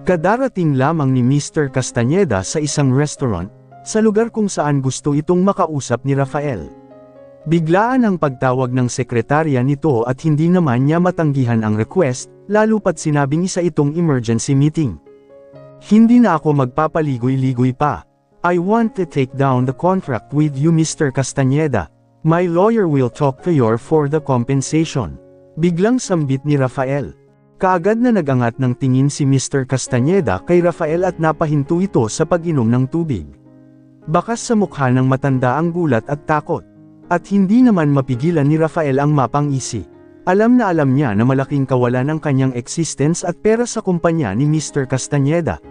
Kadarating lamang ni Mr. Castañeda sa isang restaurant, sa lugar kung saan gusto itong makausap ni Rafael. Biglaan ang pagtawag ng sekretarya nito at hindi naman niya matanggihan ang request, lalo pat sinabing isa itong emergency meeting. Hindi na ako magpapaligoy-ligoy pa. I want to take down the contract with you, Mr. Castañeda. My lawyer will talk to you for the compensation. Biglang sambit ni Rafael. Kaagad na nagangat ng tingin si Mr. Castañeda kay Rafael at napahinto ito sa pag-inom ng tubig. Bakas sa mukha ng matanda ang gulat at takot. At hindi naman mapigilan ni Rafael ang mapang-isi. Alam na alam niya na malaking kawalan ang kanyang existence at pera sa kumpanya ni Mr. Castañeda.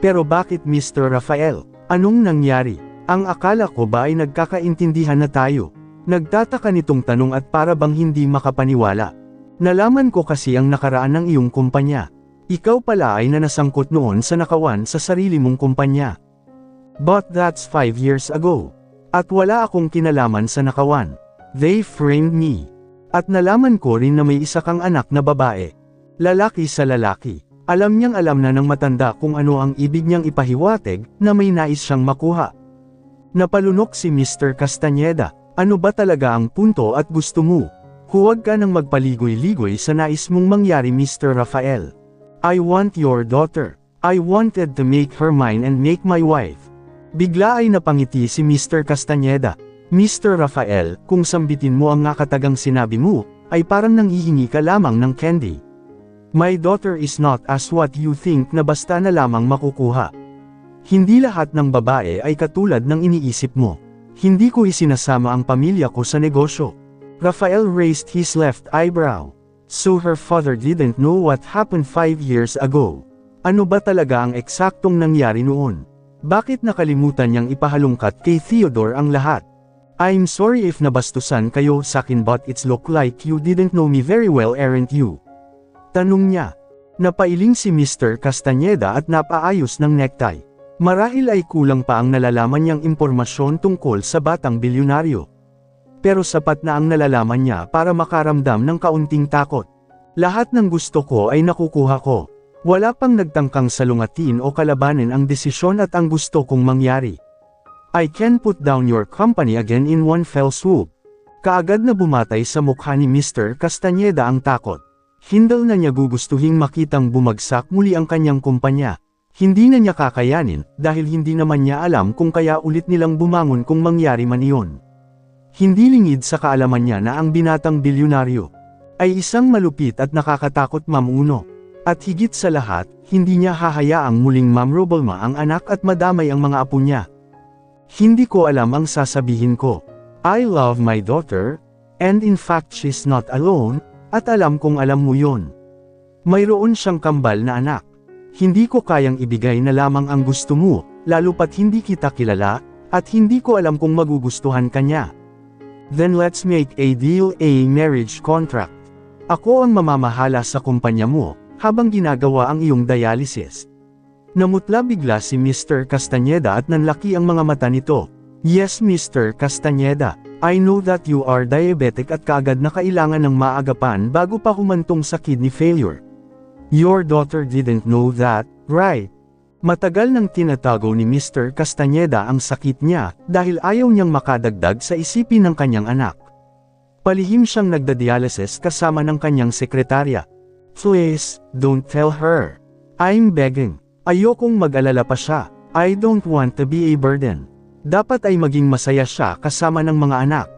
Pero bakit Mr. Rafael? Anong nangyari? Ang akala ko ba ay nagkakaintindihan na tayo? Nagtataka nitong tanong at para bang hindi makapaniwala. Nalaman ko kasi ang nakaraan ng iyong kumpanya. Ikaw pala ay nanasangkot noon sa nakawan sa sarili mong kumpanya. But that's 5 years ago. At wala akong kinalaman sa nakawan. They framed me. At nalaman ko rin na may isa kang anak na babae. Lalaki sa lalaki. Alam niyang alam na ng matanda kung ano ang ibig niyang ipahiwatig na may nais siyang makuha. Napalunok si Mr. Castañeda. Ano ba talaga ang punto at gusto mo? Huwag ka nang magpaligoy-ligoy sa nais mong mangyari, Mr. Rafael. I want your daughter. I wanted to make her mine and make my wife. Bigla ay napangiti si Mr. Castañeda. Mr. Rafael, kung sambitin mo ang nakatagang sinabi mo, ay parang nanghihingi ka lamang ng candy. My daughter is not as what you think na basta na lamang makukuha. Hindi lahat ng babae ay katulad ng iniisip mo. Hindi ko isinasama ang pamilya ko sa negosyo. Rafael raised his left eyebrow. So her father didn't know what happened 5 years ago. Ano ba talaga ang eksaktong nangyari noon? Bakit nakalimutan niyang ipahalungkat kay Theodore ang lahat? I'm sorry if nabastusan kayo sakin but it's look like you didn't know me very well, aren't you? Tanong niya. Napailing si Mr. Castañeda at napaayos ng necktie. Marahil ay kulang pa ang nalalaman niyang impormasyon tungkol sa batang bilyonaryo. Pero sapat na ang nalalaman niya para makaramdam ng kaunting takot. Lahat ng gusto ko ay nakukuha ko. Wala pang nagtangkang salungatin o kalabanin ang desisyon at ang gusto kong mangyari. I can put down your company again in one fell swoop. Kaagad na bumatay sa mukha ni Mr. Castañeda ang takot. Hindi na niya gugustuhing makitang bumagsak muli ang kanyang kumpanya. Hindi na niya kakayanin dahil hindi naman niya alam kung kaya ulit nilang bumangon kung mangyari man iyon. Hindi lingid sa kaalaman niya na ang binatang bilyonaryo ay isang malupit at nakakatakot mamuno. At higit sa lahat, hindi niya hahayaang muling mamroblema ang anak at madamay ang mga apo niya. Hindi ko alam ang sasabihin ko. I love my daughter, and in fact she's not alone, at alam kong alam mo yon. Mayroon siyang kambal na anak. Hindi ko kayang ibigay na lamang ang gusto mo, lalo pat hindi kita kilala, at hindi ko alam kung magugustuhan ka niya. Then let's make a deal, a marriage contract. Ako ang mamamahala sa kumpanya mo, habang ginagawa ang iyong dialysis. Namutla bigla si Mr. Castañeda at nanlaki ang mga mata nito. Yes, Mr. Castañeda, I know that you are diabetic at kaagad na kailangan ng maagapan bago pa humantong sa kidney failure. Your daughter didn't know that, right? Matagal nang tinatago ni Mr. Castañeda ang sakit niya dahil ayaw niyang makadagdag sa isipin ng kanyang anak. Palihim siyang nagda-dialysis kasama ng kanyang sekretarya. Please, don't tell her. I'm begging. Ayokong mag-alala pa siya. I don't want to be a burden. Dapat ay maging masaya siya kasama ng mga anak.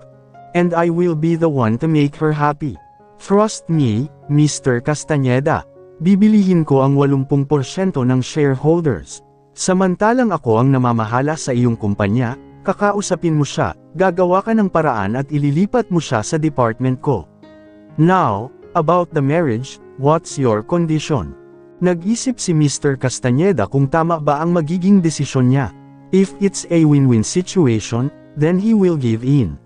And I will be the one to make her happy. Trust me, Mr. Castañeda. Bibilihin ko ang 80% ng shareholders. Samantalang ako ang namamahala sa iyong kumpanya, kakausapin mo siya, gagawa ka ng paraan at ililipat mo siya sa department ko. Now, about the marriage, what's your condition? Nag-isip si Mr. Castañeda kung tama ba ang magiging desisyon niya. If it's a win-win situation, then he will give in.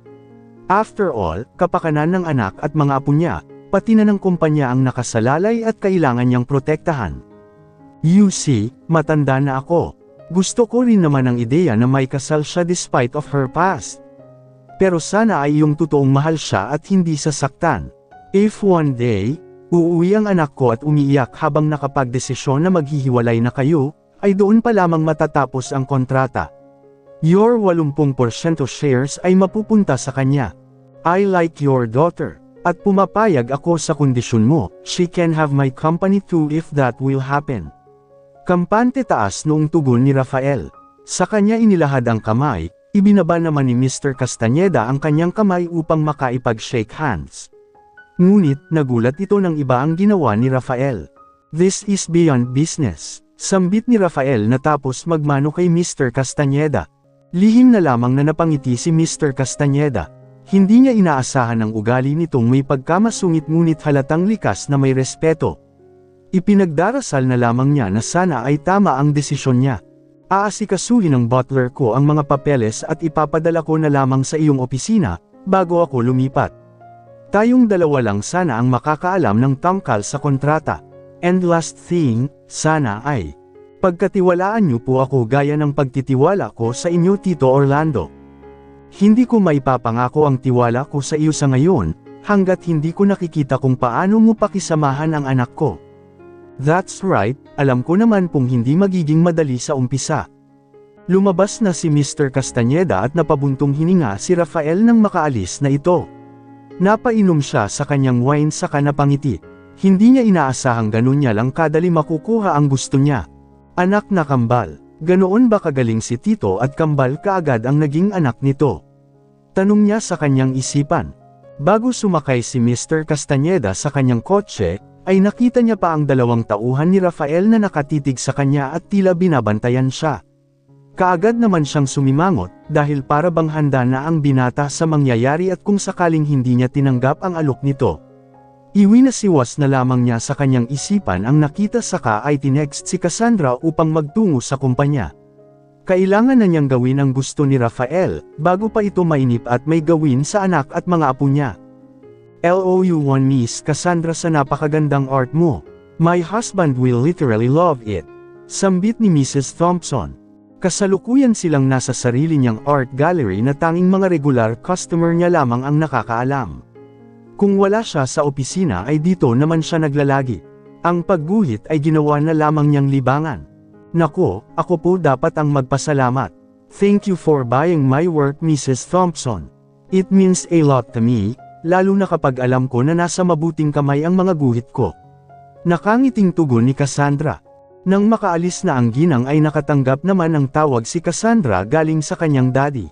After all, kapakanan ng anak at mga apo niya, pati na ng kumpanya ang nakasalalay at kailangan niyang protektahan. You see, matanda na ako. Gusto ko rin naman ang ideya na may kasal siya despite of her past. Pero sana ay yung totoong mahal siya at hindi sasaktan. If one day, Uuwi ang anak ko at umiiyak habang nakapagdesisyon na maghihiwalay na kayo, ay doon pa lamang matatapos ang kontrata. Your 80% shares ay mapupunta sa kanya. I like your daughter. At pumapayag ako sa kondisyon mo, she can have my company too if that will happen. Kampante taas noong tugon ni Rafael. Sa kanya inilahad ang kamay, ibinaba naman ni Mr. Castañeda ang kanyang kamay upang makaipag-shake hands. Ngunit, nagulat ito ng iba ang ginawa ni Rafael. This is beyond business. Sambit ni Rafael natapos magmano kay Mr. Castañeda. Lihim na lamang na napangiti si Mr. Castañeda. Hindi niya inaasahan ang ugali nitong may pagkamasungit ngunit halatang likas na may respeto. Ipinagdarasal na lamang niya na sana ay tama ang desisyon niya. Aasikasuhin ng butler ko ang mga papeles at ipapadala ko na lamang sa iyong opisina, bago ako lumipat. Tayong dalawa lang sana ang makakaalam ng tungkol sa kontrata. And last thing, sana ay pagkatiwalaan niyo po ako gaya ng pagtitiwala ko sa inyo Tito Orlando. Hindi ko maipapangako ang tiwala ko sa iyo sa ngayon, hanggat hindi ko nakikita kung paano mo pakisamahan ang anak ko. That's right, alam ko naman pong hindi magiging madali sa umpisa. Lumabas na si Mr. Castañeda at napabuntong hininga si Rafael nang makaalis na ito. Napainom siya sa kanyang wine saka napangiti. Hindi niya inaasahang ganun niya lang kadali makukuha ang gusto niya. Anak na kambal, ganoon ba kagaling si Tito at kambal kaagad ang naging anak nito? Tanong niya sa kanyang isipan. Bago sumakay si Mr. Castañeda sa kanyang kotse, ay nakita niya pa ang dalawang tauhan ni Rafael na nakatitig sa kanya at tila binabantayan siya. Kaagad naman siyang sumimangot, dahil para bang handa na ang binata sa mangyayari at kung sakaling hindi niya tinanggap ang alok nito. Iwinasiwas na lamang niya sa kanyang isipan ang nakita saka ay tinext si Cassandra upang magtungo sa kumpanya. Kailangan na niyang gawin ang gusto ni Rafael, bago pa ito mainip at may gawin sa anak at mga apo niya. LOU1 Miss Cassandra sa napakagandang art mo. My husband will literally love it. Sambit ni Mrs. Thompson. Kasalukuyan silang nasa sarili niyang art gallery na tanging mga regular customer niya lamang ang nakakaalam. Kung wala siya sa opisina ay dito naman siya naglalagi. Ang pagguhit ay ginawa na lamang niyang libangan. Nako, ako po dapat ang magpasalamat. Thank you for buying my work Mrs. Thompson. It means a lot to me. Lalo na kapag alam ko na nasa mabuting kamay ang mga guhit ko. Nakangiting tugon ni Cassandra. Nang makaalis na ang ginang ay nakatanggap naman ng tawag si Cassandra galing sa kanyang daddy.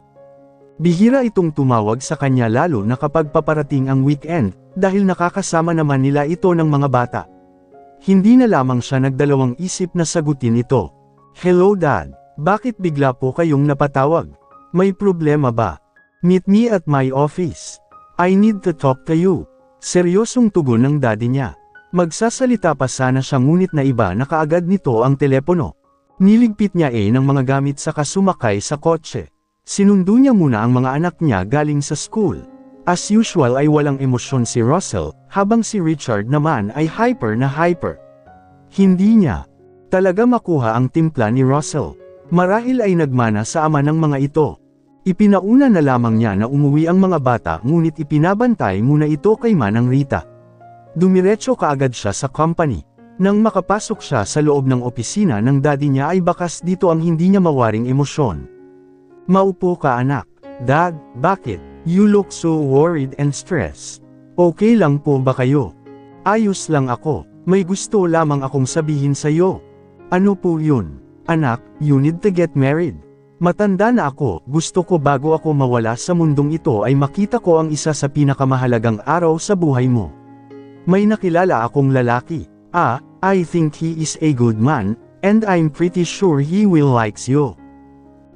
Bihira itong tumawag sa kanya lalo na kapag paparating ang weekend, dahil nakakasama naman nila ito ng mga bata. Hindi na lamang siya nagdalawang isip na sagutin ito. Hello Dad, bakit bigla po kayong napatawag? May problema ba? Meet me at my office. I need to talk to you. Seryosong tugon ng daddy niya. Magsasalita pa sana siya ngunit na iba na kaagad nito ang telepono. Niligpit niya ng mga gamit saka sumakay sa kotse. Sinundo niya muna ang mga anak niya galing sa school. As usual ay walang emosyon si Russell, habang si Richard naman ay hyper na hyper. Hindi niya talaga makuha ang timpla ni Russell. Marahil ay nagmana sa ama ng mga ito. Ipinauna na lamang niya na umuwi ang mga bata ngunit ipinabantay muna ito kay Manang Rita. Dumiretso kaagad siya sa company. Nang makapasok siya sa loob ng opisina ng daddy niya ay bakas dito ang hindi niya mawaring emosyon. Maupo ka anak. Dad, bakit? You look so worried and stressed. Okay lang po ba kayo? Ayos lang ako. May gusto lamang akong sabihin sa'yo. Ano po yun? Anak, you need to get married. Matanda na ako, gusto ko bago ako mawala sa mundong ito ay makita ko ang isa sa pinakamahalagang araw sa buhay mo. May nakilala akong lalaki. I think he is a good man, and I'm pretty sure he will likes you.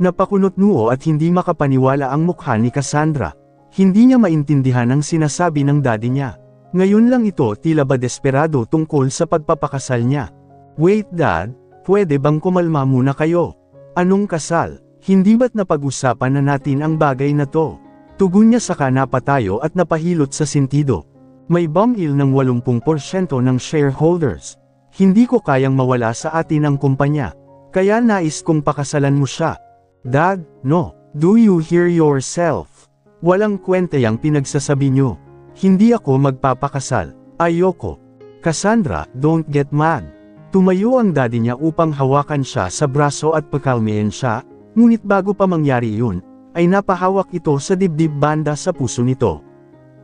Napakunot noo at hindi makapaniwala ang mukha ni Cassandra. Hindi niya maintindihan ang sinasabi ng daddy niya. Ngayon lang ito tila ba desperado tungkol sa pagpapakasal niya. Wait Dad, pwede bang kumalma muna kayo? Anong kasal? Hindi ba't napag-usapan na natin ang bagay na to? Tugon niya saka napatayo at napahilot sa sentido. May bumil ng 80% ng shareholders. Hindi ko kayang mawala sa atin ang kumpanya. Kaya nais kong pakasalan mo siya. Dad, no. Do you hear yourself? Walang kwenta yang pinagsasabi niyo. Hindi ako magpapakasal. Ayoko. Cassandra, don't get mad. Tumayo ang daddy niya upang hawakan siya sa braso at pakalmahin siya, ngunit bago pa mangyari yun, ay napahawak ito sa dibdib banda sa puso nito.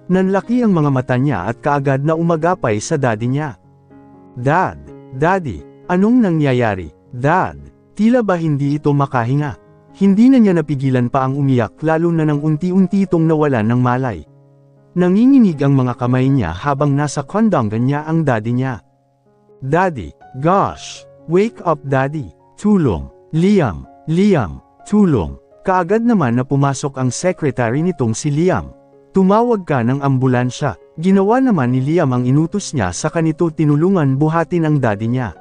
Nanlaki ang mga mata niya at kaagad na umagapay sa daddy niya. Dad, Daddy, anong nangyayari? Dad, tila ba hindi ito makahinga? Hindi na niya napigilan pa ang umiyak lalo na nang unti-unti itong nawalan ng malay. Nanginginig ang mga kamay niya habang nasa kondongan niya ang daddy niya. Daddy, gosh, wake up daddy, tulong, Liam, tulong. Kaagad naman na pumasok ang secretary nitong si Liam. Tumawag ka ng ambulansya. Ginawa naman ni Liam ang inutos niya sa kanito tinulungan buhatin ang daddy niya.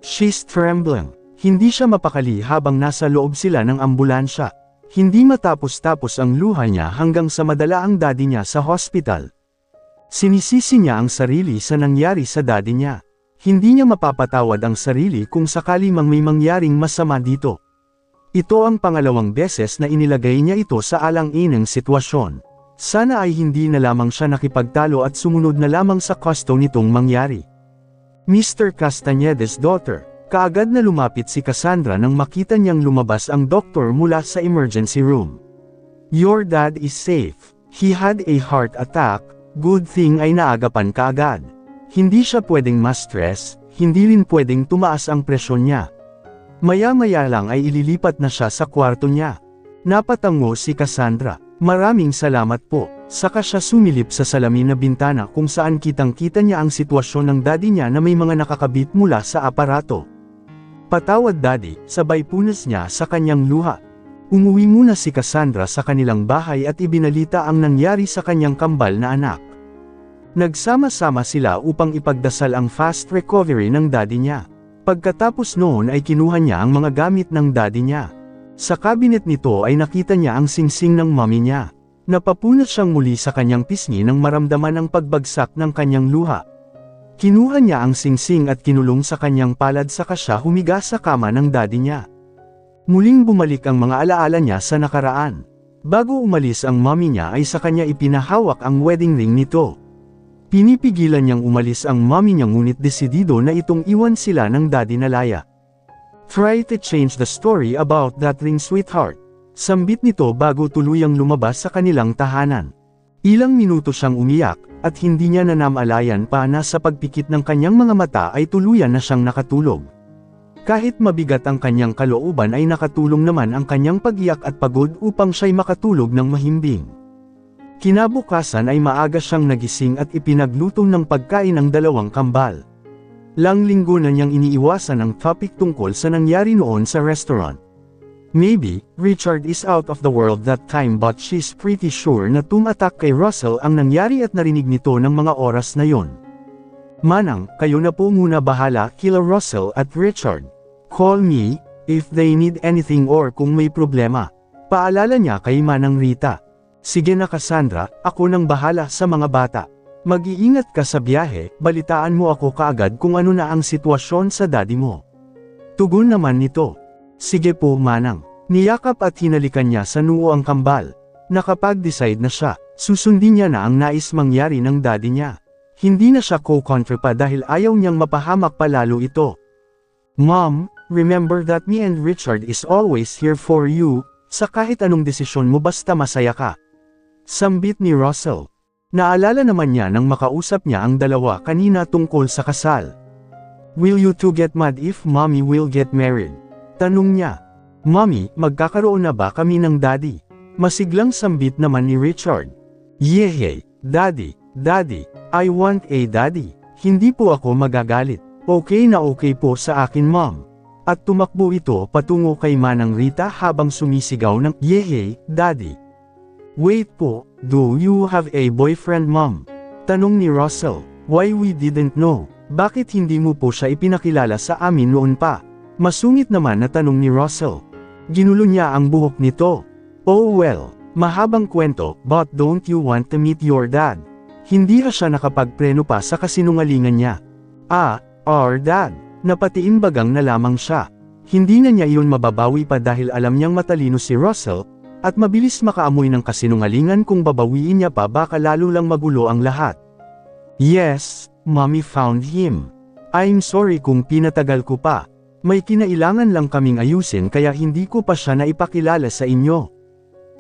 She's trembling. Hindi siya mapakali habang nasa loob sila ng ambulansya. Hindi matapos-tapos ang luha niya hanggang sa madala ang daddy niya sa hospital. Sinisisi niya ang sarili sa nangyari sa daddy niya. Hindi niya mapapatawad ang sarili kung sakali mang may mangyaring masama dito. Ito ang pangalawang beses na inilagay niya ito sa alang-inang sitwasyon. Sana ay hindi na lamang siya nakipagtalo at sumunod na lamang sa gusto nitong mangyari. Mr. Castañeda's daughter, kaagad na lumapit si Cassandra nang makita niyang lumabas ang doktor mula sa emergency room. Your dad is safe. He had a heart attack, good thing ay naagapan kaagad. Hindi siya pwedeng ma-stress, hindi rin pwedeng tumaas ang presyon niya. Maya-maya lang ay ililipat na siya sa kwarto niya. Napatango si Cassandra. Maraming salamat po. Saka siya sumilip sa salamin na bintana kung saan kitang-kita niya ang sitwasyon ng daddy niya na may mga nakakabit mula sa aparato. Patawad daddy, sabay punas niya sa kanyang luha. Umuwi muna si Cassandra sa kanilang bahay at ibinalita ang nangyari sa kanyang kambal na anak. Nagsama-sama sila upang ipagdasal ang fast recovery ng daddy niya. Pagkatapos noon ay kinuha niya ang mga gamit ng daddy niya. Sa cabinet nito ay nakita niya ang singsing ng mommy niya. Napapunat siyang muli sa kanyang pisngi nang maramdaman ang pagbagsak ng kanyang luha. Kinuha niya ang singsing at kinulong sa kanyang palad saka siya humiga sa kama ng daddy niya. Muling bumalik ang mga alaala niya sa nakaraan. Bago umalis ang mommy niya ay sa kanya ipinahawak ang wedding ring nito. Pinipigilan niyang umalis ang mommy niya ngunit desidido na itong iwan sila ng daddy na laya. Try to change the story about that ring sweetheart. Sambit nito bago tuluyang lumabas sa kanilang tahanan. Ilang minuto siyang umiyak, at hindi niya nanamalayan pa na sa pagpikit ng kanyang mga mata ay tuluyan na siyang nakatulog. Kahit mabigat ang kanyang kalooban ay nakatulong naman ang kanyang pag-iyak at pagod upang siya'y makatulog ng mahimbing. Kinabukasan ay maaga siyang nagising at ipinagluto ng pagkain ang dalawang kambal. Linggo na niyang iniiwasan ang topic tungkol sa nangyari noon sa restaurant. Maybe, Richard is out of the world that time but she's pretty sure na tumatak kay Russell ang nangyari at narinig nito ng mga oras na yon. Manang, kayo na po muna bahala kila Russell at Richard. Call me, if they need anything or kung may problema. Paalala niya kay Manang Rita. Sige na Cassandra, ako nang bahala sa mga bata. Mag-iingat ka sa biyahe, balitaan mo ako kaagad kung ano na ang sitwasyon sa daddy mo. Tugon naman nito. Sige po Manang. Niyakap at hinalikan niya sa noo ang kambal. Nakapag-decide na siya, susundin niya na ang nais mangyari ng daddy niya. Hindi na siya co-contra pa dahil ayaw niyang mapahamak pa lalo ito. Mom, remember that me and Richard is always here for you, sa kahit anong desisyon mo basta masaya ka. Sambit ni Russell. Naalala naman niya nang makausap niya ang dalawa kanina tungkol sa kasal. Will you two get mad if mommy will get married? Tanong niya. Mommy, magkakaroon na ba kami ng daddy? Masiglang sambit naman ni Richard. Yehey, daddy, I want a daddy. Hindi po ako magagalit. Okay na okay po sa akin mom. At tumakbo ito patungo kay Manang Rita habang sumisigaw ng yehey, daddy. Wait po, do you have a boyfriend mom? Tanong ni Russell. Why we didn't know? Bakit hindi mo po siya ipinakilala sa amin noon pa? Masungit naman na tanong ni Russell. Ginulo niya ang buhok nito. Oh well, mahabang kwento, but don't you want to meet your dad? Hindi siya nakapagpreno pa sa kasinungalingan niya. Our dad. Napatiimbagang na lamang siya. Hindi na niya iyon mababawi pa dahil alam niyang matalino si Russell, at mabilis makaamoy ng kasinungalingan kung babawiin niya pa baka lalo lang magulo ang lahat. Yes, Mommy found him. I'm sorry kung pinatagal ko pa. May kinailangan lang kaming ayusin kaya hindi ko pa siya naipakilala sa inyo.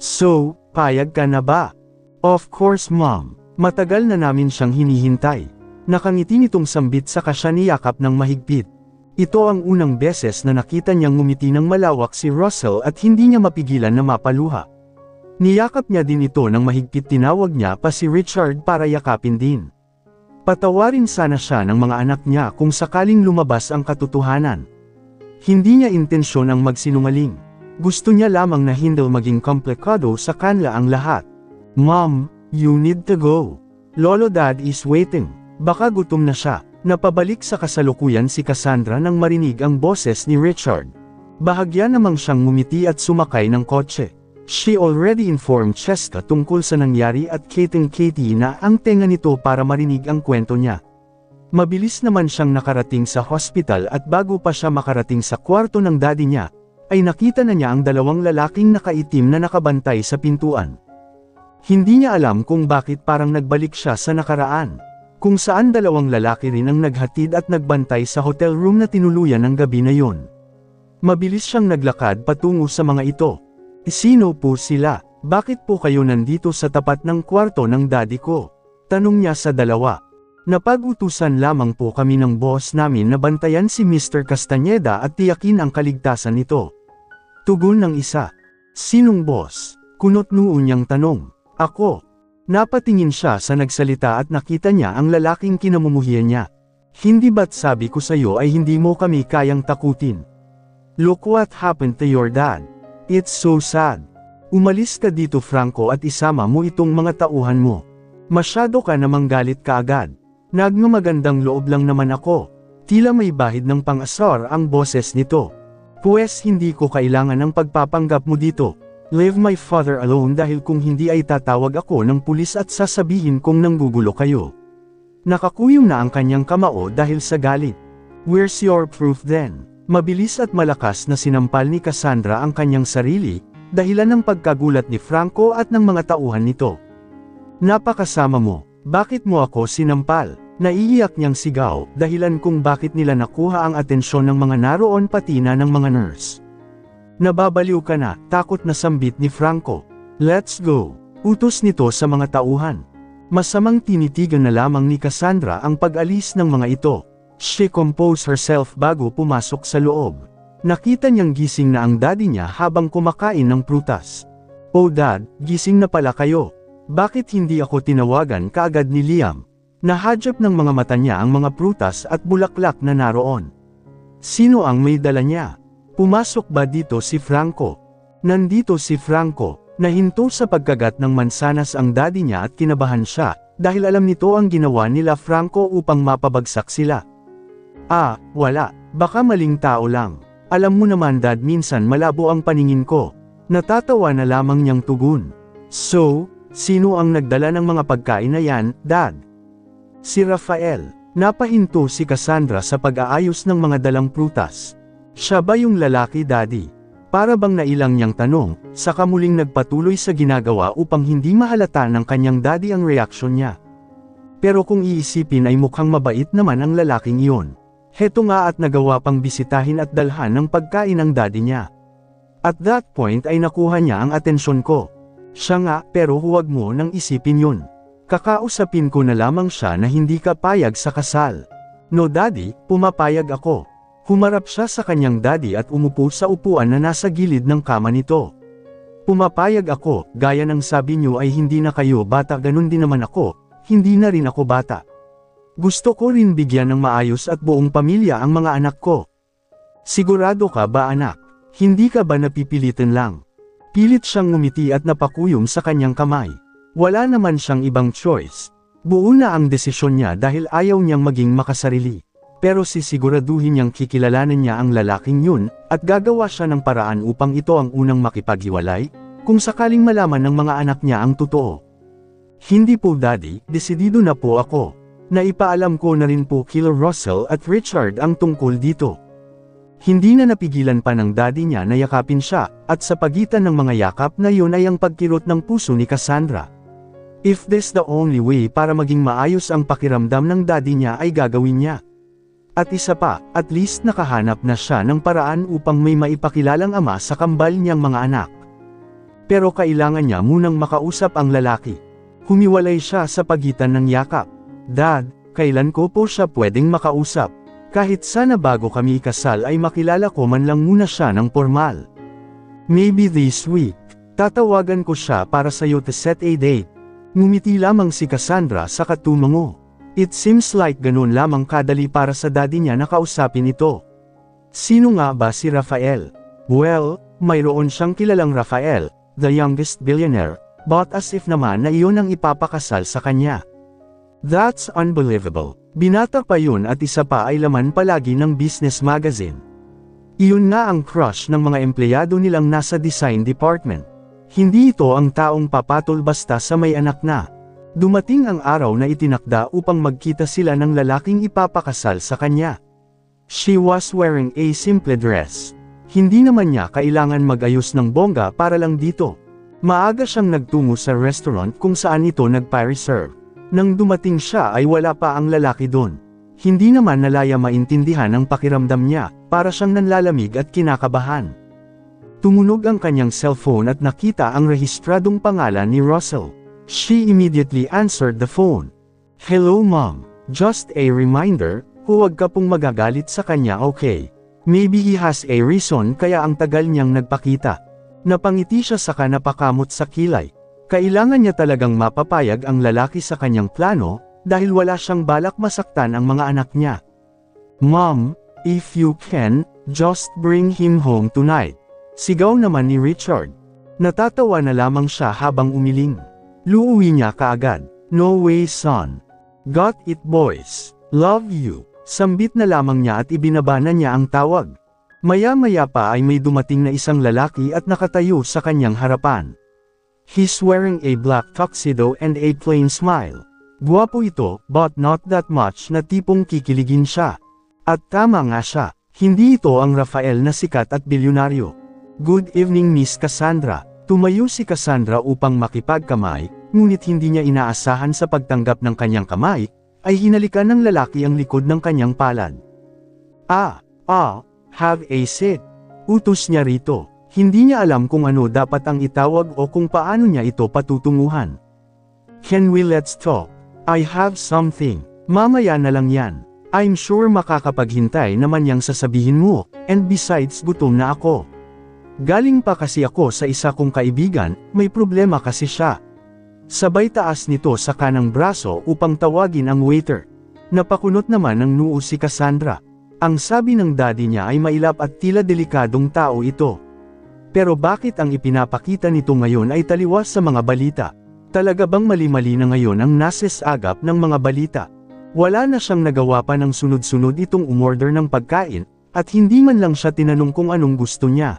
So, payag ka na ba? Of course Mom. Matagal na namin siyang hinihintay. Nakangiti nitong sambit saka siya niyakap ng mahigpit. Ito ang unang beses na nakita niyang ngumiti ng malawak si Russell at hindi niya mapigilan na mapaluha. Niyakap niya din ito ng mahigpit, tinawag niya pa si Richard para yakapin din. Patawarin sana siya ng mga anak niya kung sakaling lumabas ang katotohanan. Hindi niya intensyon ang magsinungaling. Gusto niya lamang na hindi maging komplikado sa kanila ang lahat. Mom, you need to go. Lolo Dad is waiting. Baka gutom na siya. Napabalik sa kasalukuyan si Cassandra nang marinig ang boses ni Richard. Bahagya namang siyang ngumiti at sumakay ng kotse. She already informed Cheska tungkol sa nangyari at Katie na ang tenga nito para marinig ang kwento niya. Mabilis naman siyang nakarating sa hospital at bago pa siya makarating sa kwarto ng daddy niya, ay nakita na niya ang dalawang lalaking nakaitim na nakabantay sa pintuan. Hindi niya alam kung bakit parang nagbalik siya sa nakaraan. Kung saan dalawang lalaki rin ang naghatid at nagbantay sa hotel room na tinuluyan ng gabi na yon. Mabilis siyang naglakad patungo sa mga ito. Sino po sila? Bakit po kayo nandito sa tapat ng kwarto ng daddy ko? Tanong niya sa dalawa. Napag-utusan lamang po kami ng boss namin na bantayan si Mr. Castañeda at tiyakin ang kaligtasan nito. Tugon ng isa. Sinong boss? Kunot noo niyang tanong. Ako. Napatingin siya sa nagsalita at nakita niya ang lalaking kinamumuhian niya. Hindi ba't sabi ko sa'yo ay hindi mo kami kayang takutin? Look what happened to your dad. It's so sad. Umalis ka dito Franco at isama mo itong mga tauhan mo. Masyado ka namang galit kaagad. Nagmamagandang loob lang naman ako. Tila may bahid ng pang-asar ang boses nito. Pwes hindi ko kailangan ng pagpapanggap mo dito. Leave my father alone dahil kung hindi ay tatawag ako ng pulis at sasabihin kong nanggugulo kayo. Nakakuyom na ang kanyang kamao dahil sa galit. Where's your proof then? Mabilis at malakas na sinampal ni Cassandra ang kanyang sarili, dahilan ng pagkagulat ni Franco at ng mga tauhan nito. Napakasama mo, bakit mo ako sinampal? Naiiyak niyang sigaw, dahilan kung bakit nila nakuha ang atensyon ng mga naroon pati na ng mga nurse. Nababaliw ka na, takot na sambit ni Franco. Let's go. Utos nito sa mga tauhan. Masamang tinitigan na lamang ni Cassandra ang pag-alis ng mga ito. She composed herself bago pumasok sa loob. Nakita niyang gising na ang daddy niya habang kumakain ng prutas. Oh dad, gising na pala kayo. Bakit hindi ako tinawagan kaagad ni Liam? Nahadyap ng mga mata niya ang mga prutas at bulaklak na naroon. Sino ang may dala niya? Pumasok ba dito si Franco? Nandito si Franco. Nahinto sa pagkagat ng mansanas ang daddy niya at kinabahan siya, dahil alam nito ang ginawa nila Franco upang mapabagsak sila. Ah, wala. Baka maling tao lang. Alam mo naman dad, minsan malabo ang paningin ko. Natatawa na lamang niyang tugon. So, sino ang nagdala ng mga pagkain na yan, dad? Si Rafael. Napahinto si Cassandra sa pag-aayos ng mga dalang prutas. Siya ba yung lalaki daddy? Para bang nailang niyang tanong, saka muling nagpatuloy sa ginagawa upang hindi mahalata ng kanyang daddy ang reaksyon niya. Pero kung iisipin ay mukhang mabait naman ang lalaking iyon. Heto nga at nagawa pang bisitahin at dalhan ng pagkain ng daddy niya. At that point ay nakuha niya ang atensyon ko. Siya nga, pero huwag mo nang isipin yun. Kakausapin ko na lamang siya na hindi ka payag sa kasal. No daddy, pumapayag ako. Humarap siya sa kanyang daddy at umupo sa upuan na nasa gilid ng kama nito. Pumapayag ako, gaya ng sabi niyo ay hindi na kayo bata, ganun din naman ako, hindi na rin ako bata. Gusto ko rin bigyan ng maayos at buong pamilya ang mga anak ko. Sigurado ka ba anak? Hindi ka ba napipilitan lang? Pilit siyang ngumiti at napakuyom sa kanyang kamay. Wala naman siyang ibang choice. Buo na ang desisyon niya dahil ayaw niyang maging makasarili. Pero sisiguraduhin niyang kikilalanin niya ang lalaking yun, at gagawa siya ng paraan upang ito ang unang makipaghiwalay, kung sakaling malaman ng mga anak niya ang totoo. Hindi po daddy, desidido na po ako. Naipaalam ko na rin po kila Russell at Richard ang tungkol dito. Hindi na napigilan pa ng daddy niya na yakapin siya, at sa pagitan ng mga yakap na yun ay ang pagkirot ng puso ni Cassandra. If this the only way para maging maayos ang pakiramdam ng daddy niya ay gagawin niya. At isa pa, at least nakahanap na siya ng paraan upang may maipakilalang ama sa kambal niyang mga anak. Pero kailangan niya munang makausap ang lalaki. Humiwalay siya sa pagitan ng yakap. Dad, kailan ko po siya pwedeng makausap? Kahit sana bago kami ikasal ay makilala ko man lang muna siya ng formal. Maybe this week. Tatawagan ko siya para sa'yo to set a date. Ngumiti lamang si Cassandra sa katumango. It seems like ganun lamang kadali para sa daddy niya na kausapin ito. Sino nga ba si Rafael? Well, mayroon siyang kilalang Rafael, the youngest billionaire, but as if naman na iyon ang ipapakasal sa kanya. That's unbelievable. Binata pa yun at isa pa ay laman palagi ng business magazine. Iyon nga ang crush ng mga empleyado nilang nasa design department. Hindi ito ang taong papatol basta sa may anak na. Dumating ang araw na itinakda upang magkita sila ng lalaking ipapakasal sa kanya. She was wearing a simple dress. Hindi naman niya kailangan mag-ayos ng bongga para lang dito. Maaga siyang nagtungo sa restaurant kung saan ito nagpa-reserve. Nang dumating siya ay wala pa ang lalaki doon. Hindi naman nalaya maintindihan ang pakiramdam niya, para siyang nanlalamig at kinakabahan. Tumunog ang kanyang cellphone at nakita ang rehistradong pangalan ni Russell. She immediately answered the phone. Hello mom, just a reminder, huwag ka pong magagalit sa kanya, okay? Maybe he has a reason kaya ang tagal niyang nagpakita. Napangiti siya saka napakamot sa kilay. Kailangan niya talagang mapapayag ang lalaki sa kanyang plano, dahil wala siyang balak masaktan ang mga anak niya. Mom, if you can, just bring him home tonight. Sigaw naman ni Richard. Natatawa na lamang siya habang umiling. Luuwi niya kaagad. No way son. Got it boys. Love you. Sambit na lamang niya at ibinaba na niya ang tawag. Maya-maya pa ay may dumating na isang lalaki at nakatayo sa kanyang harapan. He's wearing a black tuxedo and a plain smile. Guwapo ito, but not that much na tipong kikiligin siya. At tama nga siya, hindi ito ang Rafael na sikat at bilyonaryo. Good evening Miss Cassandra. Tumayo si Cassandra upang makipagkamay, ngunit hindi niya inaasahan sa pagtanggap ng kanyang kamay, ay hinalikan ng lalaki ang likod ng kanyang palad. Have a seat. Utos niya rito. Hindi niya alam kung ano dapat ang itawag o kung paano niya ito patutunguhan. Can we let's talk? I have something. Mamaya na lang yan. I'm sure makakapaghintay naman yang sasabihin mo, and besides gutom na ako. Galing pa kasi ako sa isa kong kaibigan, may problema kasi siya. Sabay taas nito sa kanang braso upang tawagin ang waiter. Napakunot naman ng noo si Cassandra. Ang sabi ng daddy niya ay mailap at tila delikadong tao ito. Pero bakit ang ipinapakita nito ngayon ay taliwas sa mga balita? Talaga bang mali-mali na ngayon ang nasesagap ng mga balita? Wala na siyang nagawa pa ng sunod-sunod itong umorder ng pagkain, at hindi man lang siya tinanong kung anong gusto niya.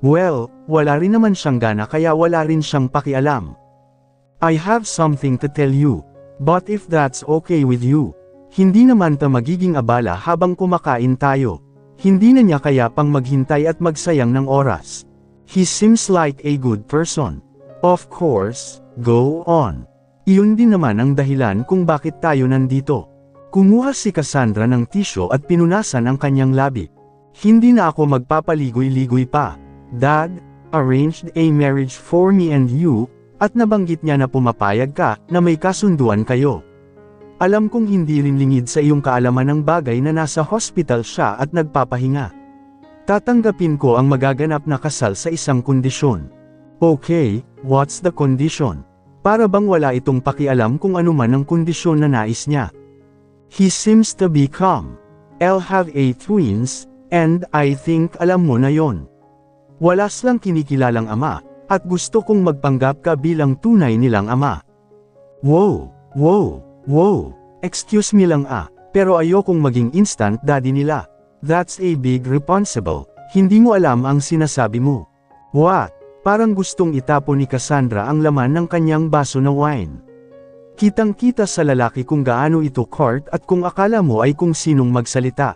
Well, wala rin naman siyang gana kaya wala rin siyang pakialam. I have something to tell you. But if that's okay with you. Hindi naman ta magiging abala habang kumakain tayo. Hindi na niya kaya pang maghintay at magsayang ng oras. He seems like a good person. Of course, go on. Iyon din naman ang dahilan kung bakit tayo nandito. Kumuha si Cassandra ng tisyo at pinunasan ang kanyang labi. Hindi na ako magpapaligoy-ligoy pa. Dad, arranged a marriage for me and you, at nabanggit niya na pumapayag ka na may kasunduan kayo. Alam kong hindi rin lingid sa iyong kaalaman ng bagay na nasa hospital siya at nagpapahinga. Tatanggapin ko ang magaganap na kasal sa isang kondisyon. Okay, what's the condition? Para bang wala itong pakialam kung ano man ang kondisyon na nais niya. He seems to be calm. I'll have a twins, and I think alam mo na yon. Walas lang kinikilalang ama, at gusto kong magpanggap ka bilang tunay nilang ama. Wow. Excuse me lang pero ayokong maging instant daddy nila. That's a big responsible. Hindi mo alam ang sinasabi mo. What? Parang gustong itapon ni Cassandra ang laman ng kanyang baso na wine. Kitang-kita sa lalaki kung gaano ito court at kung akala mo ay kung sinong magsalita.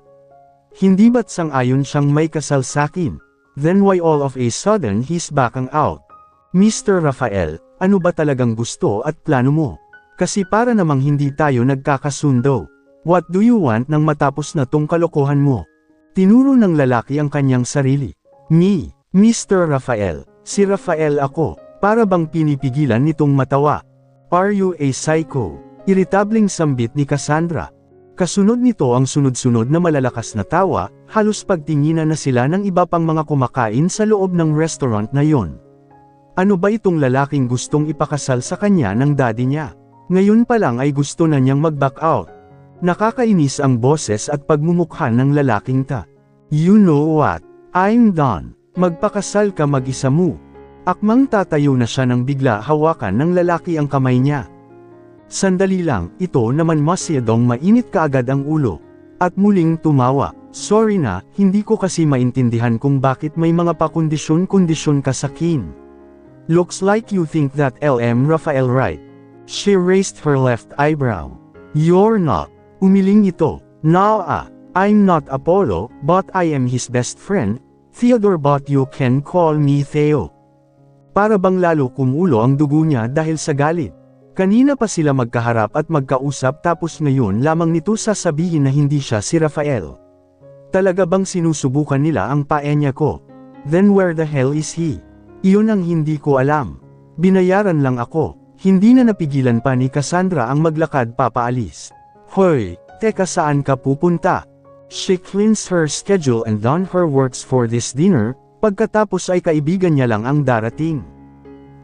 Hindi ba't sang-ayon siyang may kasal sakin? Then why all of a sudden he's backing out? Mr. Rafael, Ano ba talagang gusto at plano mo? Kasi para namang hindi tayo nagkakasundo. What do you want nang matapos na tong kalokohan mo? Tinuro ng lalaki ang kanyang sarili. Me, Mr. Rafael. Si Rafael ako. Para bang pinipigilan nitong matawa. Are you a psycho? Iritabling sambit ni Cassandra. Kasunod nito ang sunod-sunod na malalakas na tawa, halos pagtinginan na sila ng iba pang mga kumakain sa loob ng restaurant na yon. Ano ba itong lalaking gustong ipakasal sa kanya ng daddy niya? Ngayon pa lang ay gusto na niyang mag-back out. Nakakainis ang boses at pagmumukha ng lalaking ta. You know what? I'm done. Magpakasal ka mag-isa mo. Akmang tatayo na siya nang bigla hawakan ng lalaki ang kamay niya. Sandali lang, ito naman masyadong mainit kaagad ang ulo. At muling tumawa. Sorry na, hindi ko kasi maintindihan kung bakit may mga pakondisyon-kondisyon ka sa kin. Looks like you think that LM Rafael right? She raised her left eyebrow. You're not. Umiling ito. Nah, I'm not Apollo, but I am his best friend, Theodore, but you can call me Theo. Para bang lalo kumulo ang dugo niya dahil sa galit. Kanina pa sila magkaharap at magkausap tapos ngayon lamang nito sasabihin na hindi siya si Rafael. Talaga bang sinusubukan nila ang paenya ko? Then where the hell is he? Iyon ang hindi ko alam. Binayaran lang ako. Hindi na napigilan pa ni Cassandra ang maglakad papaalis. Hoy, teka, saan ka pupunta? She cleansed her schedule and done her works for this dinner, pagkatapos ay kaibigan niya lang ang darating.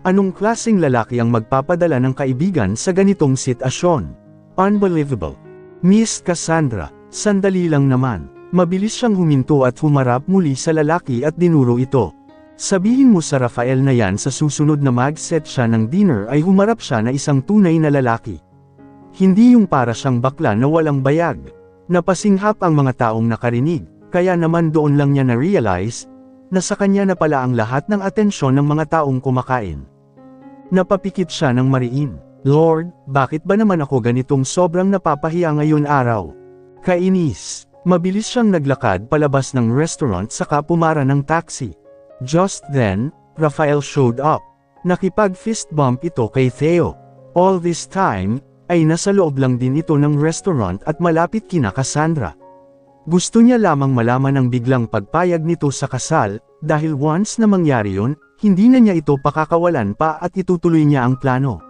Anong klaseng lalaki ang magpapadala ng kaibigan sa ganitong sitwasyon? Unbelievable. Miss Cassandra, sandali lang naman. Mabilis siyang huminto at humarap muli sa lalaki at dinuro ito. Sabihin mo sa Rafael na yan sa susunod na mag-set siya ng dinner ay humarap siya na isang tunay na lalaki. Hindi yung para siyang bakla na walang bayag. Napasinghap ang mga taong nakarinig, kaya naman doon lang niya na-realize, na sa kanya na pala ang lahat ng atensyon ng mga taong kumakain. Napapikit siya ng mariin. Lord, bakit ba naman ako ganitong sobrang napapahiya ngayon araw? Kainis. Mabilis siyang naglakad palabas ng restaurant saka pumara ng taxi. Just then, Rafael showed up. Nakipag-fist bump ito kay Theo. All this time, ay nasa loob lang din ito ng restaurant at malapit kina Cassandra. Gusto niya lamang malaman ang biglang pagpayag nito sa kasal, dahil once na mangyari yun, hindi na niya ito pakakawalan pa at itutuloy niya ang plano.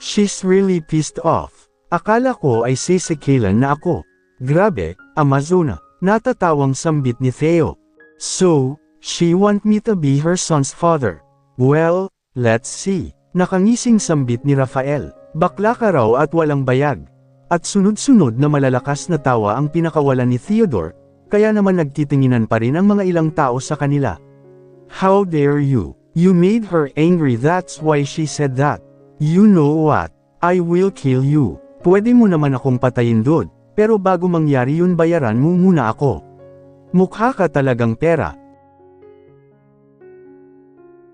She's really pissed off. Akala ko ay sisikilan na ako. Grabe, Amazona, natatawang sambit ni Theo. So, she want me to be her son's father. Well, let's see. Nakangising sambit ni Rafael. Bakla ka raw at walang bayag. At sunod-sunod na malalakas na tawa ang pinakawalan ni Theodore, kaya naman nagtitinginan pa rin ang mga ilang tao sa kanila. How dare you? You made her angry, that's why she said that. You know what? I will kill you. Pwede mo naman akong patayin dude, pero bago mangyari yun bayaran mo muna ako. Mukha ka talagang pera.